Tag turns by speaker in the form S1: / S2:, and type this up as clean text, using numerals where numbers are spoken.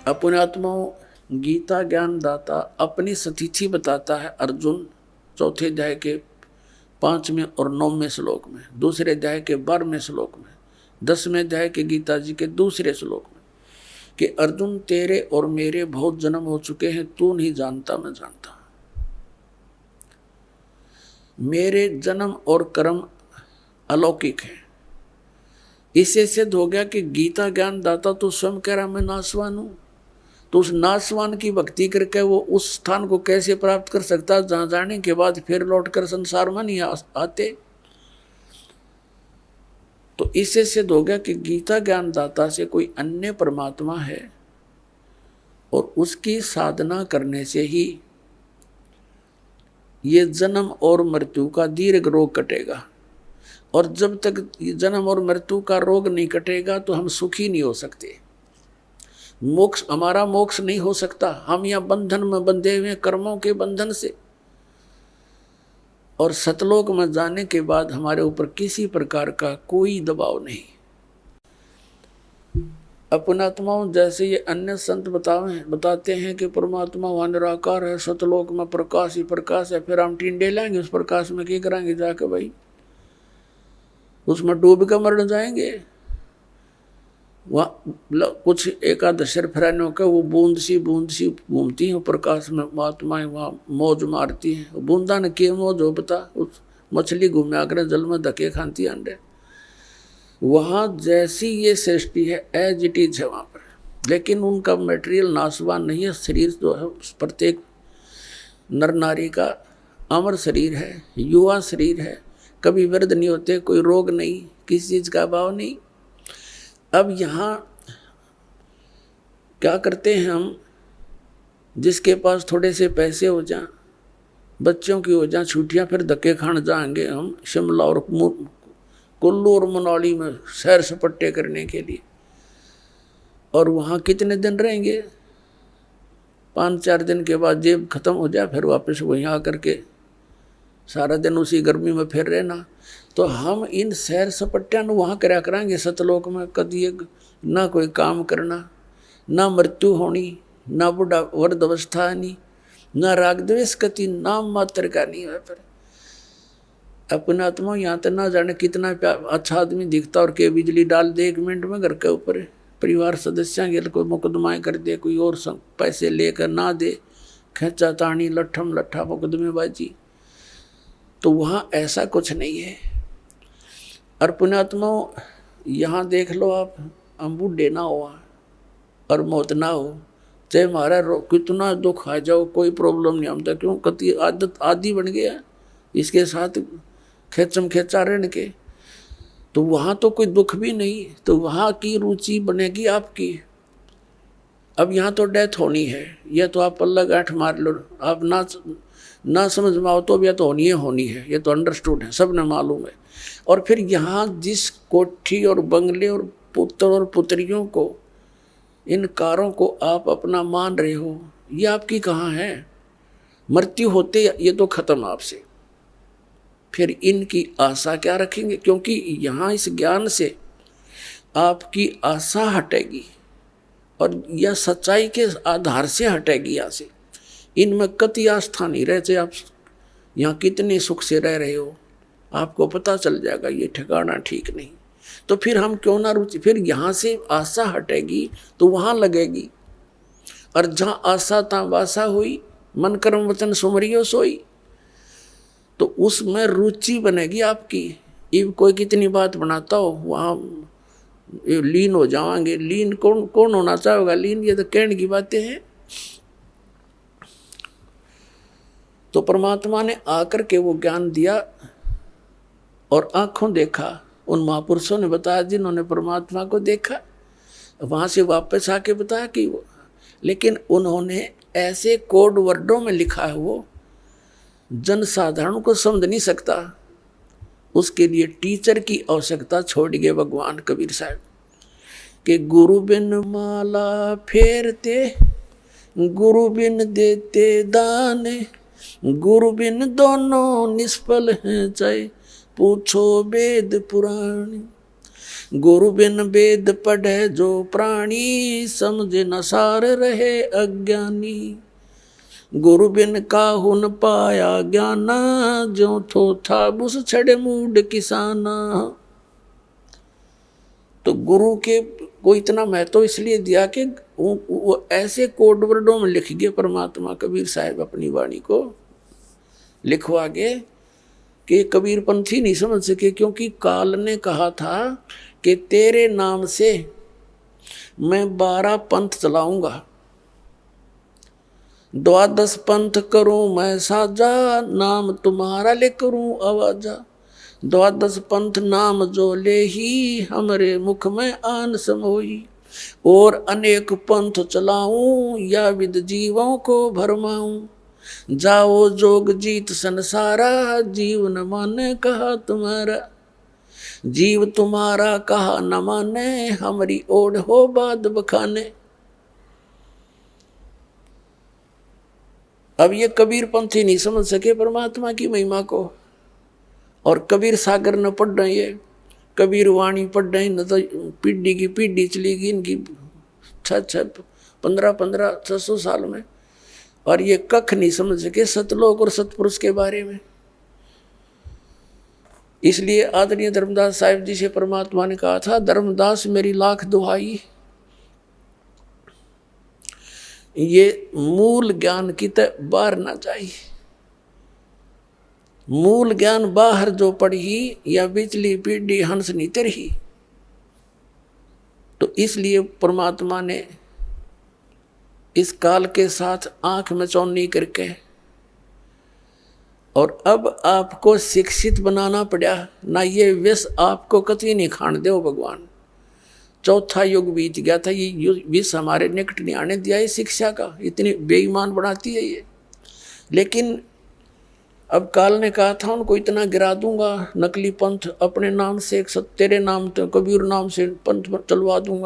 S1: अपने आत्माओं, गीता ज्ञान दाता अपनी सतिथि बताता है अर्जुन चौथे अध्याय के 5वें और 9वें श्लोक में, दूसरे अध्याय के 12वें श्लोक में, 10वें अध्याय के गीता जी के दूसरे श्लोक में कि अर्जुन तेरे और मेरे बहुत जन्म हो चुके हैं, तू नहीं जानता मैं जानता। मेरे जन्म और कर्म अलौकिक है। इससे सिद्ध हो गया कि गीता ज्ञान दाता तो स्वयं कह रहा मैं नासवान हूं, तो उस नासवान की भक्ति करके वो उस स्थान को कैसे प्राप्त कर सकता जहां जाने के बाद फिर लौटकर संसार में नहीं आते। तो इससे सिद्ध हो गया कि गीता ज्ञान दाता से कोई अन्य परमात्मा है और उसकी साधना करने से ही ये जन्म और मृत्यु का दीर्घ रोग कटेगा। और जब तक जन्म और मृत्यु का रोग नहीं कटेगा तो हम सुखी नहीं हो सकते। मोक्ष, हमारा मोक्ष नहीं हो सकता। हम यहाँ बंधन में बंधे हुए कर्मों के बंधन से, और सतलोक में जाने के बाद हमारे ऊपर किसी प्रकार का कोई दबाव नहीं। अपनात्माओं जैसे ये अन्य संत बताते हैं कि परमात्मा वहां निराकार है, सतलोक में प्रकाश ही प्रकाश है, फिर हम टिंडे लाएंगे उस प्रकाश में, क्या कराएंगे जाके भाई? उसमें डूब कर मर जाएंगे। वहाँ कुछ एक आध सिर फराने का वो बूंद सी घूमती हैं प्रकाश में, महात्माएं वहाँ मौज मारती हैं। बूंदा ने के मौज हो बता, उस मछली घूमे आकर जल में धके खाती अंडे। वहाँ जैसी ये सृष्टि है एज इट इज है वहाँ पर, लेकिन उनका मटेरियल नाशवान नहीं है। शरीर जो है प्रत्येक नर नारी का अमर शरीर है, युवा शरीर है, कभी वृद्ध नहीं होते, कोई रोग नहीं, किसी चीज का अभाव नहीं। अब यहाँ क्या करते हैं हम, जिसके पास थोड़े से पैसे हो जाएं, बच्चों की हो जाएं छुट्टियां, फिर धक्के खान जाएंगे हम शिमला और कुल्लू और मनाली में सैर सपट्टे करने के लिए। और वहाँ कितने दिन रहेंगे? 5-4 दिन के बाद जेब खत्म हो जाए, फिर वापस वहीं आकर के सारा दिन उसी गर्मी में फिर रहना। तो हम इन सैर सपट्टियां वहाँ करा कराएंगे सतलोक में, कभी ना कोई काम करना, ना मृत्यु होनी, ना बुढ़ा वृद्ध अवस्था आनी, ना राग द्वेष कति नाम मात्र का नहीं है। पर अपना आत्मा यहाँ तो ना जाने कितना अच्छा आदमी दिखता और के बिजली डाल दे 1 मिनट में घर के ऊपर, परिवार सदस्य के कोई मुकदमाएं कर दे, कोई और पैसे लेकर ना दे, खेचा तानी लट्ठम लट्ठा मुकदमेबाजी। तो वहाँ ऐसा कुछ नहीं है। और पुण्यात्माओं यहाँ देख लो आप, हम बूढ़े ना हुआ और मौत ना हो, चाहे हमारा कितना दुख आ जाओ कोई प्रॉब्लम नहीं, हम तो क्यों कति आदत आदि बन गया इसके साथ खेचम खेचा रहने के। तो वहाँ तो कोई दुख भी नहीं, तो वहाँ की रुचि बनेगी आपकी। अब यहाँ तो डेथ होनी है, यह तो आप पल्ला गांठ मार लो, आप ना समझ में आओ तो भी यह तो होनी है, ये तो अंडरस्टूड है, सबने मालूम है। और फिर यहाँ जिस कोठी और बंगले और पुत्र और पुत्रियों को, इन कारों को आप अपना मान रहे हो, ये आपकी कहाँ है? मृत्यु होते ये तो खत्म आपसे, फिर इनकी आशा क्या रखेंगे? क्योंकि यहाँ इस ज्ञान से आपकी आशा हटेगी और यह सच्चाई के आधार से हटेगी। यहाँ से इनमें कति आस्था नहीं रहते। आप यहाँ कितने सुख से रह रहे हो, आपको पता चल जाएगा ये ठिकाना ठीक नहीं। तो फिर हम क्यों ना रुचि, फिर यहाँ से आशा हटेगी तो वहाँ लगेगी। और जहाँ आशा तहाँ वासा हुई, मन कर्म वचन सुमरियो सोई, तो उसमें रुचि बनेगी आपकी। ये कोई कितनी बात बनाता हो, वहाँ लीन हो जाएंगे। लीन कौन होना चाहेगा लीन? ये तो कहने की बातें हैं। तो परमात्मा ने आकर के वो ज्ञान दिया और आंखों देखा, उन महापुरुषों ने बताया जिन्होंने परमात्मा को देखा, वहां से वापस आके बताया कि वो, लेकिन उन्होंने ऐसे कोड वर्डों में लिखा है वो जनसाधारण को समझ नहीं सकता। उसके लिए टीचर की आवश्यकता छोड़ गए भगवान कबीर साहब कि गुरु बिन माला फेरते, गुरु बिन देते दान, गुरु बिन दोनों निष्फल हैं, चाहे पूछो वेद पुराण। गुरु बिन वेद पढ़े जो प्राणी, समझे न सार रहे अज्ञानी। गुरु बिन काहू न पाया ज्ञाना, जो थो था बुस छड़े मूड किसाना। तो गुरु के को इतना महत्व इसलिए दिया कि वो ऐसे कोड वर्डों में लिख गए परमात्मा कबीर साहब अपनी वाणी को लिखवा गए कि कबीर पंथी नहीं समझ सके, क्योंकि काल ने कहा था कि तेरे नाम से मैं 12 पंथ चलाऊंगा, 12 पंथ करूं मैं साजा, नाम तुम्हारा ले करूं आवाजा। 12 पंथ नाम जो ले ही, हमरे मुख में आन समोई। और अनेक पंथ चलाऊं, या विद जीवों को भरमाऊं। जाओ जोग जीत संसारा, जीव न माने कहा तुम्हारा। जीव तुम्हारा कहा न माने, हमारी ओढ़ हो बाद बखाने। अब ये कबीर पंथी नहीं समझ सके परमात्मा की महिमा को, और कबीर सागर न पढ़ रहे, ये कबीर वाणी पढ़ रहे, न तो पीढ़ी की पीढ़ी चली गई इनकी 600 साल में, और ये कख नहीं समझ सके सतलोक और सतपुरुष के बारे में। इसलिए आदरणीय धर्मदास साहिब जी से परमात्मा ने कहा था, धर्मदास मेरी लाख दुहाई, ये मूल ज्ञान की तरह बाहर ना चाहिए। मूल ज्ञान बाहर जो पढ़ी, या बिचली पीढ़ी हंस नी तरही। तो इसलिए परमात्मा ने इस काल के साथ आंख में चौनी करके, और अब आपको शिक्षित बनाना पड़ा ना, ये विष आपको कतई नहीं खान दे भगवान। चौथा युग बीत गया था, ये विष हमारे निकट नहीं आने दिया है शिक्षा का, इतनी बेईमान बनाती है ये। लेकिन अब काल ने कहा था उनको इतना गिरा दूंगा, नकली पंथ अपने नाम से, तेरे नाम तो कबीर नाम से पंथ चलवा दूंगा।